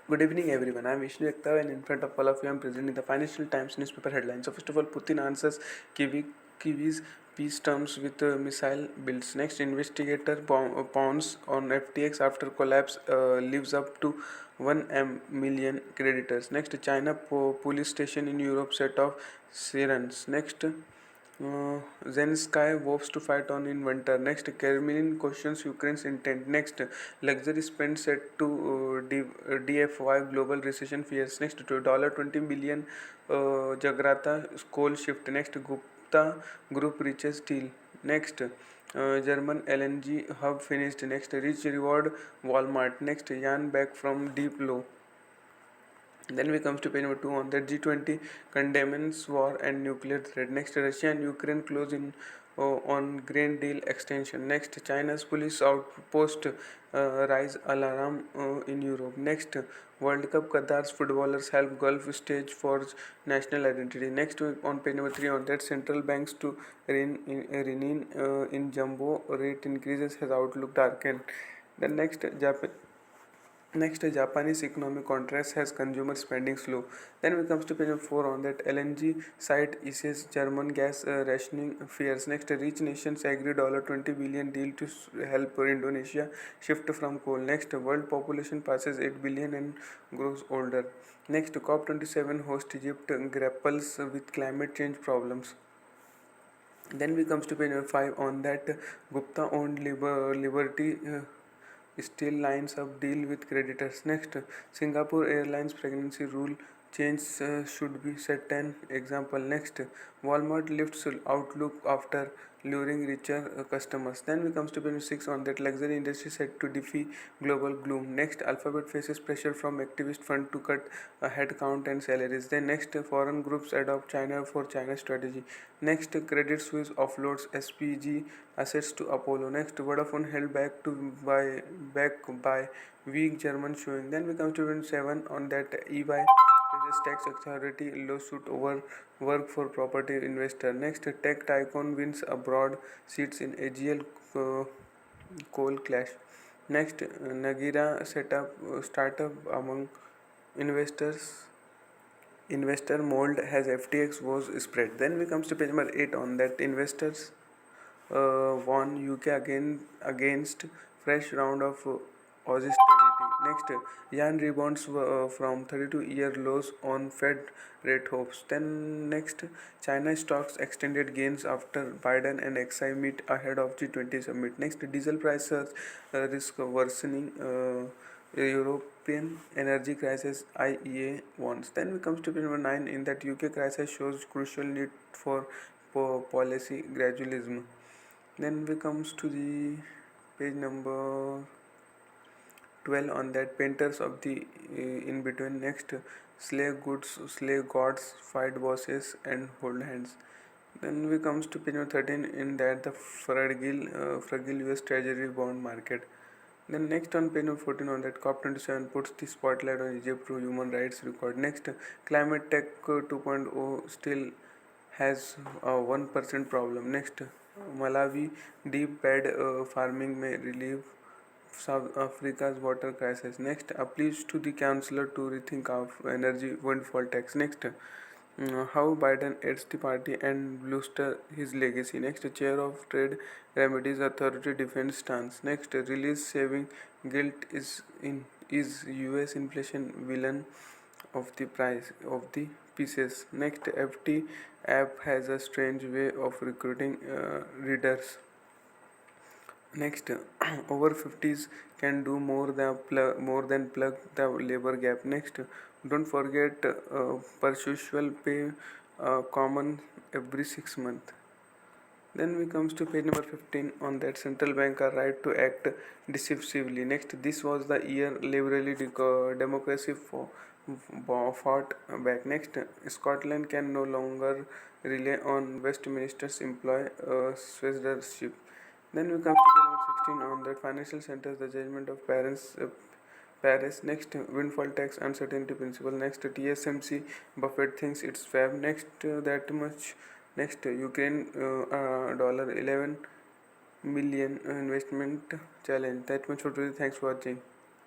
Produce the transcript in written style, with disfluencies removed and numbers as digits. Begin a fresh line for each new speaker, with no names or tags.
Good evening, everyone. I'm Vishnu Ekta, and in front of all of you, I'm presenting the Financial Times newspaper headlines. So, first of all, Putin answers Kiwi's peace terms with missile builds. Next, investigator pounds on FTX after collapse, lives up to 1 million creditors. Next, China police station in Europe set off sirens. Next, Zelensky vows to fight on in winter. Next, Kremlin questions Ukraine's intent. Next, luxury spend set to DFY global recession fears. Next, to $20 billion Jagrata coal shift. Next, Gupta Group reaches deal. Next, German LNG hub finished. Next, rich reward Walmart. Next, Yan back from deep low. Then we comes to page number 2 on that G20 condemns war and nuclear threat. Next, Russia and Ukraine close in on grain deal extension. Next, China's police outpost rise alarm in Europe. Next, World Cup Qatar's footballers help Gulf stage forge national identity. Next, on page number 3 on that central banks to rein in jumbo rate increases has outlook darkened. Then next, Japanese economic contrast has consumer spending slow. Then we comes to page 4 on that LNG site eases German gas rationing fears. Next, rich nations agree $20 billion deal to help Indonesia shift from coal. Next, world population passes 8 billion and grows older. Next, COP27 host Egypt grapples with climate change problems. Then we comes to page 5 on that Gupta owned Liberty still lines up deal with creditors. Next, Singapore Airlines pregnancy rule change should be set an example. Next, Walmart lifts outlook after luring richer customers. Then we comes to page 6 on that luxury industry set to defy global gloom. Next, Alphabet faces pressure from activist fund to cut headcount and salaries. Then next, foreign groups adopt China for China strategy. Next, Credit Suisse offloads SPG assets to Apollo. Next, Vodafone held back by weak German showing. Then we come to page 7 on that EY faces tax authority lawsuit over work for property investor. Next, tech tycoon wins abroad seats in AGL coal clash. Next, Nagira set up startup among investors. Investor mold has FTX was spread. Then we comes to page number 8 on that investors won UK against fresh round of Aussie stability. Next, Yan rebounds from 32-year lows on Fed rate hopes. Then next, China stocks extended gains after Biden and XI meet ahead of G20 summit. Next, diesel prices risk worsening. European energy crisis IEA warns. Then we comes to page number 9 in that UK crisis shows crucial need for policy gradualism. Then we comes to the page number 12 on that painters of the in between. Next, slay gods, fight bosses and hold hands. Then we comes to page number 13 in that the fragile US Treasury bond market. Then next on page number 14 on that COP27 puts the spotlight on Egypt through human rights record. Next, climate tech 2.0 still has a 1% problem. Next, Malawi deep bed farming may relieve South Africa's water crisis. Next, appeals to the councillor to rethink of energy windfall tax. Next, how Biden aids the party and bluster his legacy. Next, chair of Trade Remedies Authority defense stance. Next, release saving guilt is US inflation villain of the price of the pieces. Next, FT app has a strange way of recruiting readers. Next, over 50s can do more than plug the labor gap. Next, don't forget perpetual pay common every 6 months. Then we comes to page number 15 on that central bank are right to act decisively. Next, this was the year liberally democracy fought back. Next, Scotland can no longer rely on Westminster's employ censorship. Then we come to page number 16 on that financial centers, the judgment of Paris. Next, windfall tax uncertainty principle. Next, TSMC Buffett thinks it's fab. Next, that much. Next, Ukraine $11 million investment challenge. That much for today. Thanks for watching.